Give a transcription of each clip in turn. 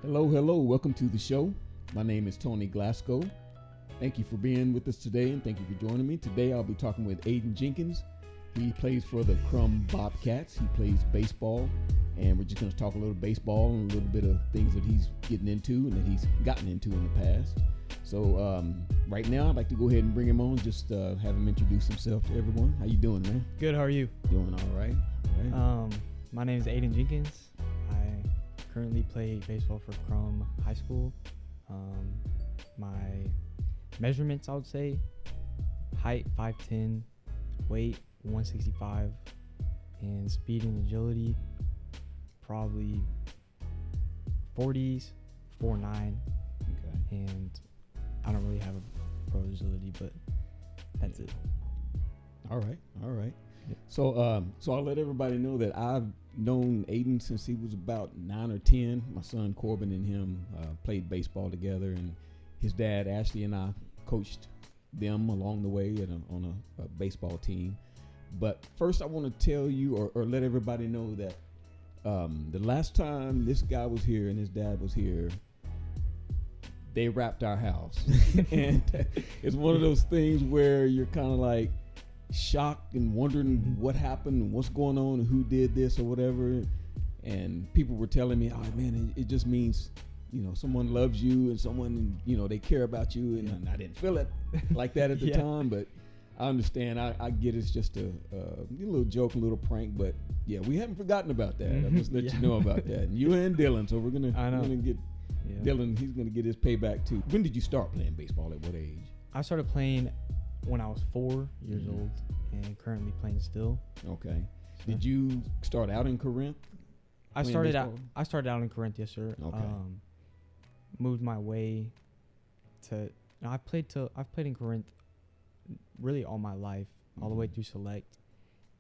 Hello, hello. Welcome to the show. My name is Tony Glasgow. Thank you for being with us today, and thank you for joining me. Today, I'll be talking with Aidan Jenkins. He plays for the Krum Bobcats. He plays baseball, and we're just going to talk a little baseball and a little bit of things that he's getting into and that he's gotten into in the past. So right now, I'd like to go ahead and bring him on, just have him introduce himself to everyone. How you doing, man? Good, how are you? Doing all right. My name is Aidan Jenkins. I currently play baseball for Krum High School. My measurements, I would say, height 5'10", weight 165, and speed and agility probably 40s, 4'9". Okay. And I don't really have a pro agility, but that's it. All right. Yep. So I'll let everybody know that I've known Aidan since he was about 9 or 10. My son Corbin and him played baseball together, and his dad Ashley and I coached them along the way on a baseball team. But first, I want to tell you or let everybody know that the last time this guy was here and his dad was here, they wrapped our house. And it's one of those things where you're kind of like shocked and wondering what happened and what's going on and who did this or whatever. And people were telling me, oh man, it just means, someone loves you and someone, they care about you. And I didn't feel it like that at the time, but I understand. I get it's just a little joke, a little prank, but yeah, we haven't forgotten about that. I'll just let you know about that. And you and Dylan, so we're gonna get Dylan. He's gonna get his payback too. When did you start playing baseball? At what age? I started playing when I was 4 years old, and currently playing still. Okay. Did you start out in Corinth? I started out in Corinth, yes sir. Okay. Moved my way to. I've played in Corinth really all my life, all the way through select,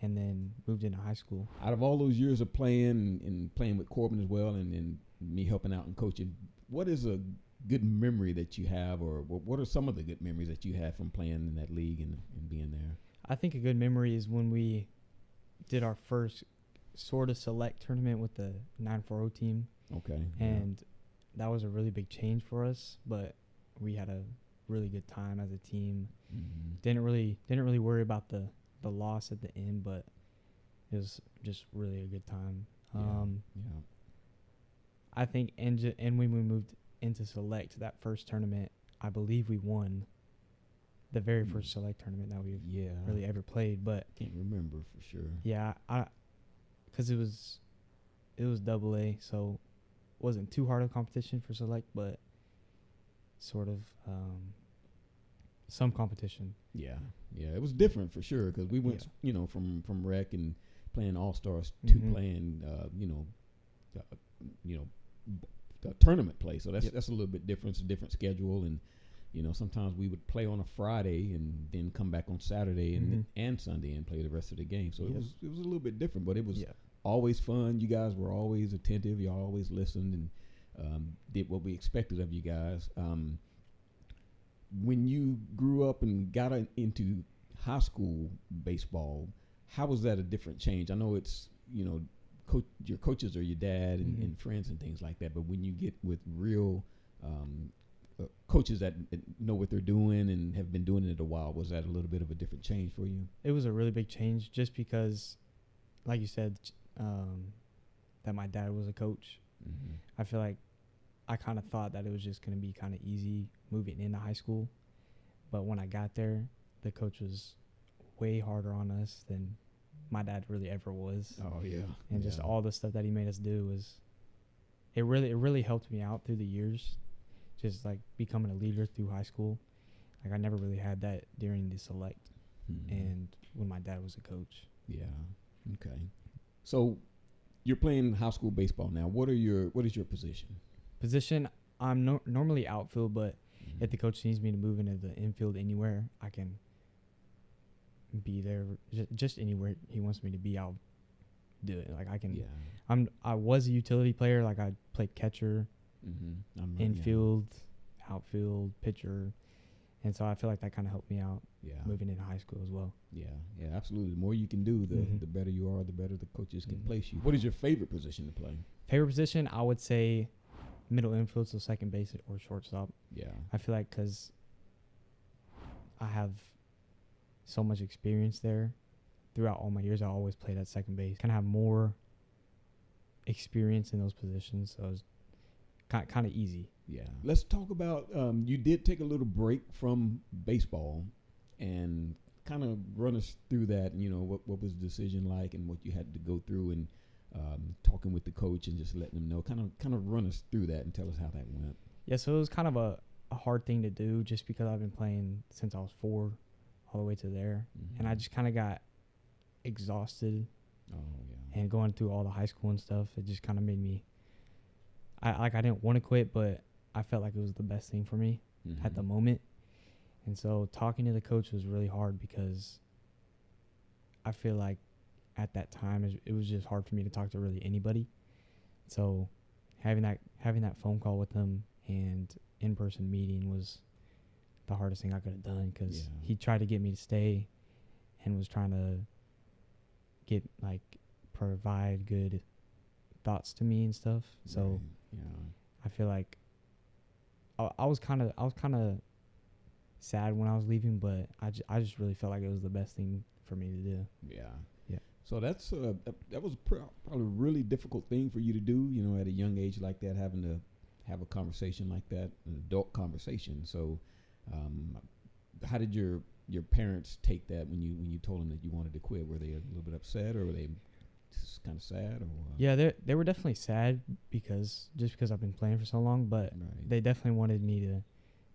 and then moved into high school. Out of all those years of playing and playing with Corbin as well, and me helping out and coaching, what is a good memory that you have, or what are some of the good memories that you had from playing in that league and being there? I think a good memory is when we did our first sort of select tournament with the 940 team. Okay. And that was a really big change for us, but we had a really good time as a team. Mm-hmm. Didn't really worry about the loss at the end, but it was just really a good time. I think and when we moved into select, that first tournament, I believe we won the very first select tournament that we've really ever played. But can't remember for sure. Yeah, because it was AA, so it wasn't too hard of a competition for select, but sort of some competition. Yeah, it was different for sure because we went, from rec and playing all stars to playing, tournament play. So that's a little bit different. It's a different schedule, and sometimes we would play on a Friday and then come back on Saturday and Sunday and play the rest of the game. So it was a little bit different, but it was always fun. You guys were always attentive. You always listened and did what we expected of you guys. When you grew up and got into high school baseball, how was that a different change? I know it's, your coaches are your dad and friends and things like that, but when you get with real coaches that know what they're doing and have been doing it a while, was that a little bit of a different change for you? It was a really big change just because, like you said, that my dad was a coach. Mm-hmm. I feel like I kind of thought that it was just going to be kind of easy moving into high school. But when I got there, the coach was way harder on us than my dad really ever was. Oh, yeah. And just all the stuff that he made us do it really helped me out through the years, just like becoming a leader through high school. Like I never really had that during the select and when my dad was a coach. Yeah. Okay. So you're playing high school baseball now. What is your position? Position, I'm normally outfield, but if the coach needs me to move into the infield anywhere, I can be there. Just anywhere he wants me to be, I'll do it. Like I can. Yeah. I was a utility player. Like I played catcher, infield, outfield, pitcher, and so I feel like that kind of helped me out. Moving into high school as well. Yeah, absolutely. The more you can do, the better you are, the better the coaches can place you. What is your favorite position to play? Favorite position, I would say middle infield, so second base or shortstop. Yeah. I feel like because I have so much experience there throughout all my years, I always played at second base. Kind of have more experience in those positions, so it's kind of easy. Yeah. Let's talk about, you did take a little break from baseball, and kind of run us through that. You know, what was the decision like, and what you had to go through, and talking with the coach and just letting them know. Kind of run us through that and tell us how that went. Yeah, so it was kind of a hard thing to do just because I've been playing since I was 4 all the way to there. Mm-hmm. And I just kind of got exhausted. Oh, yeah. And going through all the high school and stuff, it just kind of made me, I didn't want to quit, but I felt like it was the best thing for me at the moment. And so talking to the coach was really hard because I feel like at that time it was just hard for me to talk to really anybody. So having that phone call with him and in-person meeting was the hardest thing I could have done, because he tried to get me to stay and was trying to provide good thoughts to me and stuff. So I feel like I was kind of sad when I was leaving, but I just really felt like it was the best thing for me to do. Yeah. So that was probably a really difficult thing for you to do, you know, at a young age like that, having to have a conversation like that, an adult conversation. So how did your parents take that when you told them that you wanted to quit? Were they a little bit upset, or were they just kind of sad? Or Yeah, they were definitely sad because I've been playing for so long, but they definitely wanted me to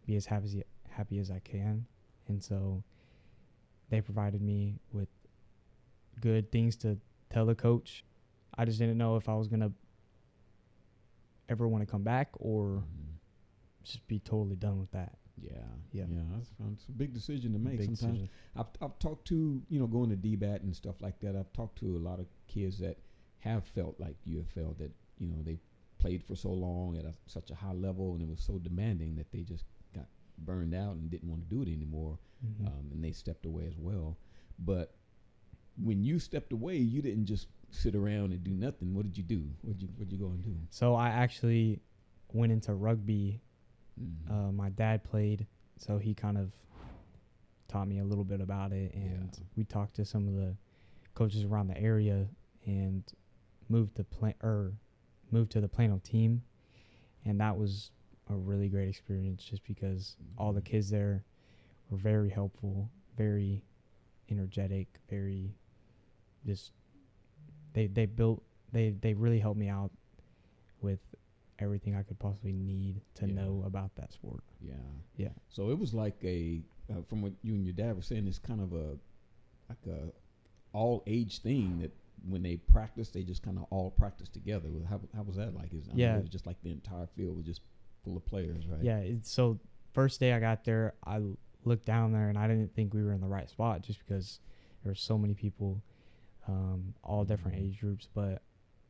be as happy as I can. And so they provided me with good things to tell the coach. I just didn't know if I was going to ever want to come back or just be totally done with that. Yeah, that's fun. It's a big decision to make. Sometimes decision. I've talked to, you know, going to DBAT and stuff like that. I've talked to a lot of kids that have felt like you have felt, that, you know, they played for so long at such a high level, and it was so demanding that they just got burned out and didn't want to do it anymore, and they stepped away as well. But when you stepped away, you didn't just sit around and do nothing. What did you do? What'd you go and do? So I actually went into rugby. My dad played, so he kind of taught me a little bit about it, and we talked to some of the coaches around the area and moved to the Plano team, and that was a really great experience just because all the kids there were very helpful, very energetic, very just they really helped me out with everything I could possibly need to know about that sport. Yeah. So it was like from what you and your dad were saying, it's kind of a all age thing, that when they practice, they just kind of all practice together. How was that like? I mean, it was just like the entire field was just full of players, right? Yeah. So first day I got there, I looked down there and I didn't think we were in the right spot just because there were so many people, all different age groups. But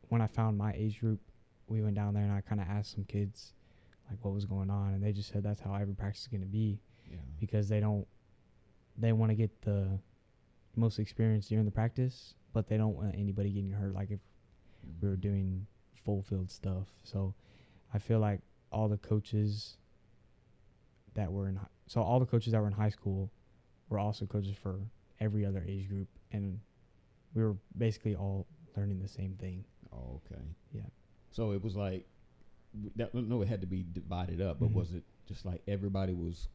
when I found my age group, we went down there and I kind of asked some kids like what was going on, and they just said that's how every practice is going to be, because they want to get the most experience during the practice, but they don't want anybody getting hurt like if we were doing full field stuff. So I feel like all the coaches that were in high school were also coaches for every other age group, and we were basically all learning the same thing. Oh, okay. Yeah. So it was like, it had to be divided up, but was it just like everybody was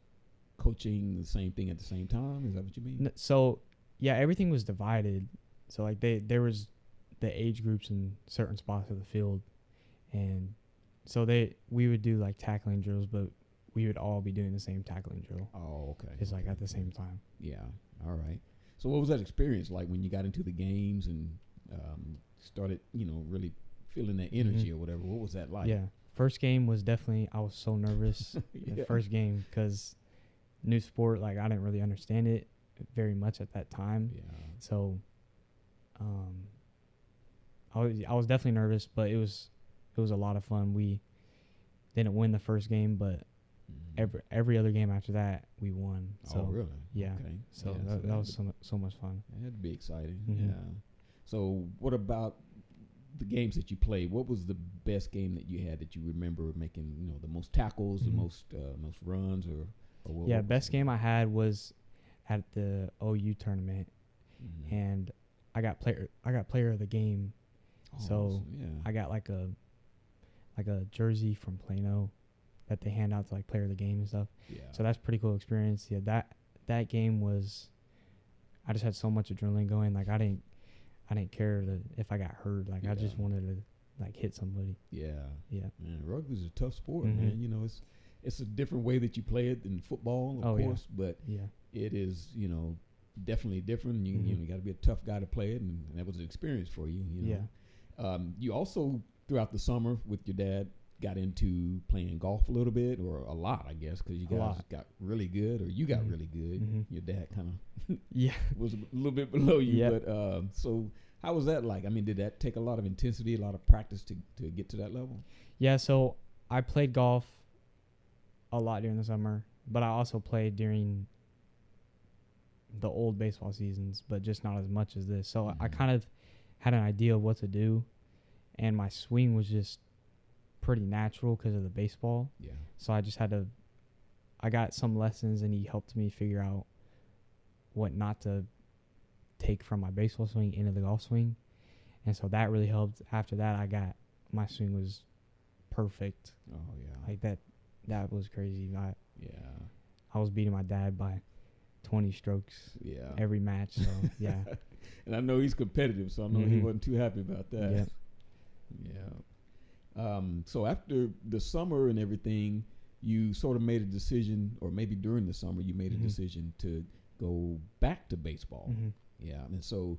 coaching the same thing at the same time? Is that what you mean? So, yeah, everything was divided. So, like, there was the age groups in certain spots of the field, and so we would do, like, tackling drills, but we would all be doing the same tackling drill. Oh, okay. It's, like, at the same time. Yeah, all right. So what was that experience like when you got into the games and started, you know, really feeling that energy or whatever? What was that like? Yeah. First game was definitely, I was so nervous the first game because new sport, like I didn't really understand it very much at that time. Yeah. So I was definitely nervous, but it was a lot of fun. We didn't win the first game, but every other game after that we won. So, oh, really? Yeah. Okay. So that was so much fun. It had to be exciting. Yeah. So what about the games that you played, what was the best game that you had that you remember making, the most tackles, the most runs, or what? Yeah, What best game I had was at the OU tournament, and I got player of the game. So I got like a jersey from Plano that they hand out to like player of the game and stuff. Yeah. So that's pretty cool experience. Yeah, that game was, I just had so much adrenaline going. Like I didn't care if I got hurt. Like I just wanted to like hit somebody. Yeah. Yeah. Man, rugby is a tough sport, man. It's a different way that you play it than football, of course, but it is, definitely different. You got to be a tough guy to play it, and that was an experience for you. You also throughout the summer with your dad got into playing golf a little bit, or a lot, I guess, because you guys got really good, or you got really good. Your dad kind of was a little bit below you, but so how was that like? I mean, did that take a lot of intensity, a lot of practice to get to that level? Yeah, so I played golf a lot during the summer, but I also played during the old baseball seasons, but just not as much as this. So I kind of had an idea of what to do, and my swing was just pretty natural because of the baseball. Yeah. So I got some lessons, and he helped me figure out what not to take from my baseball swing into the golf swing. And so that really helped. After that, my swing was perfect. Oh, yeah. Like that was crazy. I was beating my dad by 20 strokes every match. So, yeah. And I know he's competitive, so I know he wasn't too happy about that. Yeah. So after the summer and everything, you sort of made a decision, or maybe during the summer, you made a decision to go back to baseball. Yeah. And so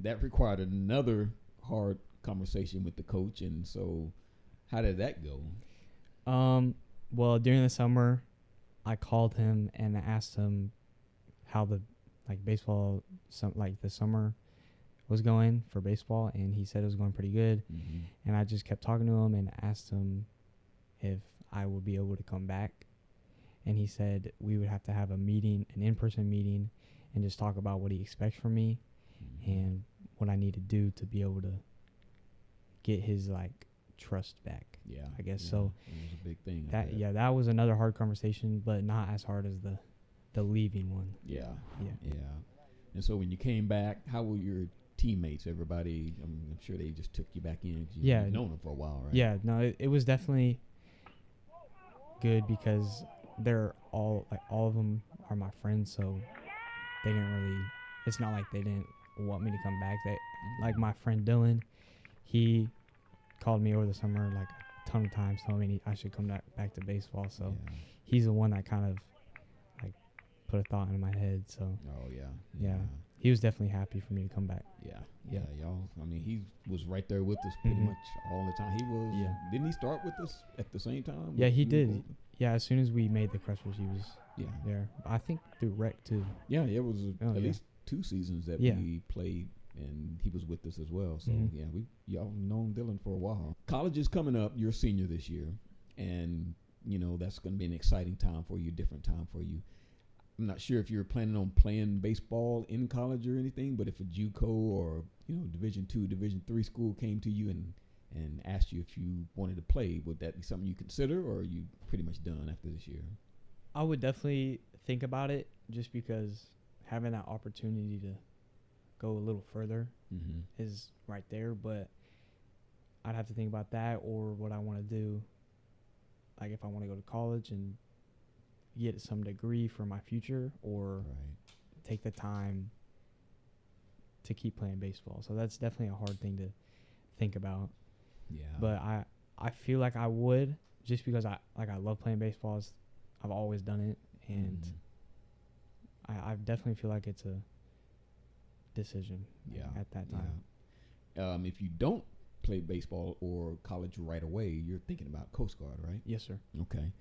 that required another hard conversation with the coach. And so how did that go? Well, during the summer, I called him and asked him how the baseball, the summer was going for baseball, and he said it was going pretty good. And I just kept talking to him and asked him if I would be able to come back. And he said we would have to have a meeting, an in-person meeting, and just talk about what he expects from me and what I need to do to be able to get his trust back. Yeah, I guess so. It was a big thing. That was another hard conversation, but not as hard as the leaving one. Yeah. And so when you came back, how were your teammates? Everybody, I'm sure they just took you back in. You've known them for a while, right? Yeah, no, it was definitely good because they're all of them are my friends, so they didn't really. It's not like they didn't want me to come back. They my friend Dylan, he called me over the summer a ton of times telling me I should come back to baseball. So he's the one that kind of put a thought in my head. So yeah, he was definitely happy for me to come back. Yeah, y'all. I mean, he was right there with us pretty much all the time. He was. Yeah. Didn't he start with us at the same time? Yeah, he did. Yeah, as soon as we made the Crushers, he was there. I think through rec too. Yeah, it was at least 2 seasons that we played, and he was with us as well. So y'all known Dylan for a while. College is coming up. You're a senior this year, and that's going to be an exciting time for you, different time for you. I'm not sure if you're planning on playing baseball in college or anything, but if a JUCO or Division II, Division III school came to you and asked you if you wanted to play, would that be something you consider, or are you pretty much done after this year? I would definitely think about it, just because having that opportunity to go a little further is right there. But I'd have to think about that, or what I want to do, if I want to go to college and get some degree for my future, or take the time to keep playing baseball. So that's definitely a hard thing to think about. Yeah. But I feel like I would, just because I love playing baseball. I've always done it, and I definitely feel like it's a decision at that time. Yeah. If you don't play baseball or college right away, you're thinking about Coast Guard, right? Yes, sir. Okay.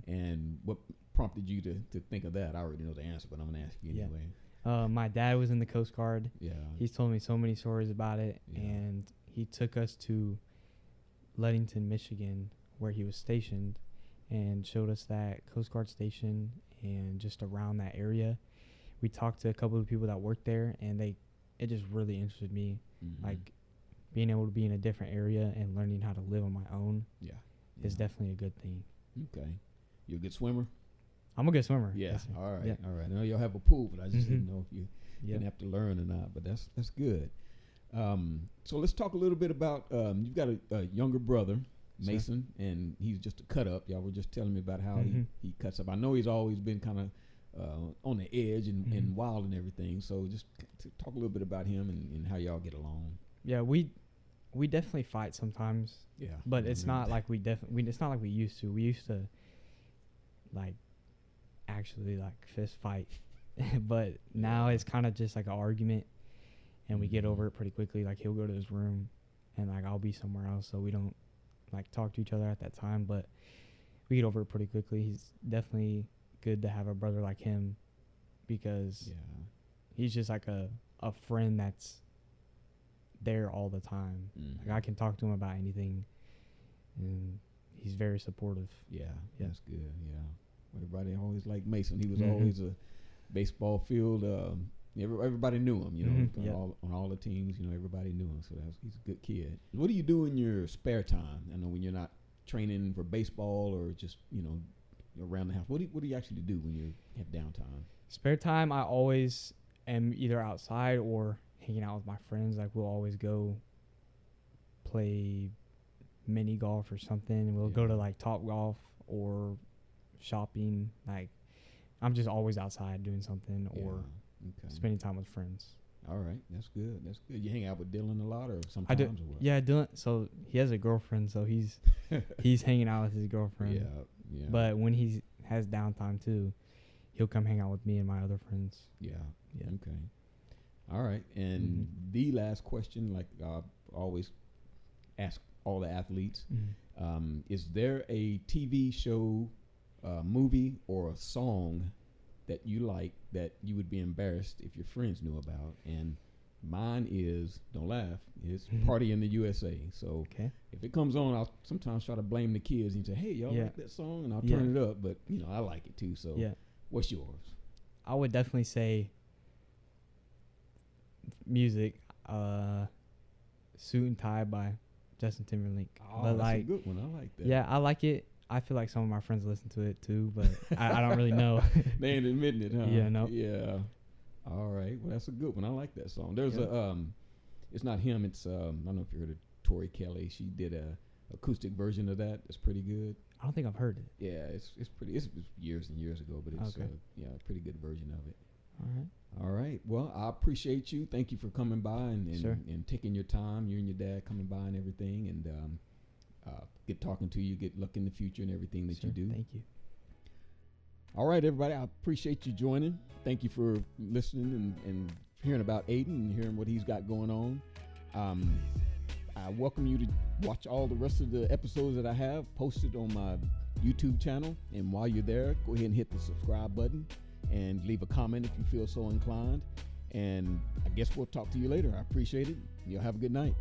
And what prompted you to think of that? I already know the answer, but I'm going to ask you anyway. My dad was in the Coast Guard. Yeah. He's told me so many stories about it, and he took us to Ludington, Michigan, where he was stationed, and showed us that Coast Guard station and just around that area. We talked to a couple of people that worked there, and it just really interested me. being able to be in a different area and learning how to live on my own is definitely a good thing. Okay. You a good swimmer? I'm a good swimmer. Yeah. Definitely. All right. Yeah. All right. I know y'all have a pool, but I just didn't know if you didn't have to learn or not. But that's good. So let's talk a little bit about you've got a younger brother, Mason, and he's just a cut up. Y'all were just telling me about how he cuts up. I know he's always been kind of on the edge and wild and everything. So just talk a little bit about him and how y'all get along. Yeah, we definitely fight sometimes. Yeah, but it's not like it's not like we used to. We used to like actually like fist fight, but now it's kind of just like an argument, and we get over it pretty quickly. Like he'll go to his room, and like I'll be somewhere else, so we don't like talk to each other at that time. But we get over it pretty quickly. He's definitely good to have a brother like him, because he's just like a friend that's there all the time. Like I can talk to him about anything, and he's very supportive. Yeah, that's good. Yeah, everybody always liked Mason. He was always a baseball field. Everybody knew him. You know, on all the teams. You know, everybody knew him. So he's a good kid. What do you do in your spare time? I know when you're not training for baseball or just around the house. What do you actually do when you have downtime? Spare time, I always am either outside or hanging out with my friends. Like we'll always go play mini golf or something. We'll go to like Top Golf or shopping. Like I'm just always outside doing something or spending time with friends. All right, that's good. That's good. You hang out with Dylan a lot, or sometimes? I do. Or what? Yeah, Dylan. So he has a girlfriend, so he's hanging out with his girlfriend. Yeah. But when he has downtime too, he'll come hang out with me and my other friends. Yeah. Okay. All right. And the last question, like I always ask all the athletes, is there a TV show, movie, or a song that you like that you would be embarrassed if your friends knew about? And mine is, don't laugh, it's Party in the USA. So if it comes on, I'll sometimes try to blame the kids and say, hey, y'all like that song? And I'll turn it up, but I like it too. So what's yours? I would definitely say music, Suit and Tie by Justin Timberlake. Oh, but that's a good one. I like that. Yeah, I like it. I feel like some of my friends listen to it too, but I don't really know. They ain't admitting it, huh? Yeah, no. Yeah. All right. Well, that's a good one. I like that song. There's it's not him. It's I don't know if you heard of Tori Kelly. She did a acoustic version of that. It's pretty good. I don't think I've heard it. Yeah, it's pretty. It's years and years ago, but it's a pretty good version of it. All right. All right. Well, I appreciate you. Thank you for coming by and taking your time. You and your dad coming by and everything, and get talking to you. Get luck in the future and everything that you do. Thank you. All right, everybody. I appreciate you joining. Thank you for listening and hearing about Aidan and hearing what he's got going on. I welcome you to watch all the rest of the episodes that I have posted on my YouTube channel. And while you're there, go ahead and hit the subscribe button and leave a comment if you feel so inclined. And I guess we'll talk to you later. I appreciate it. You'll have a good night.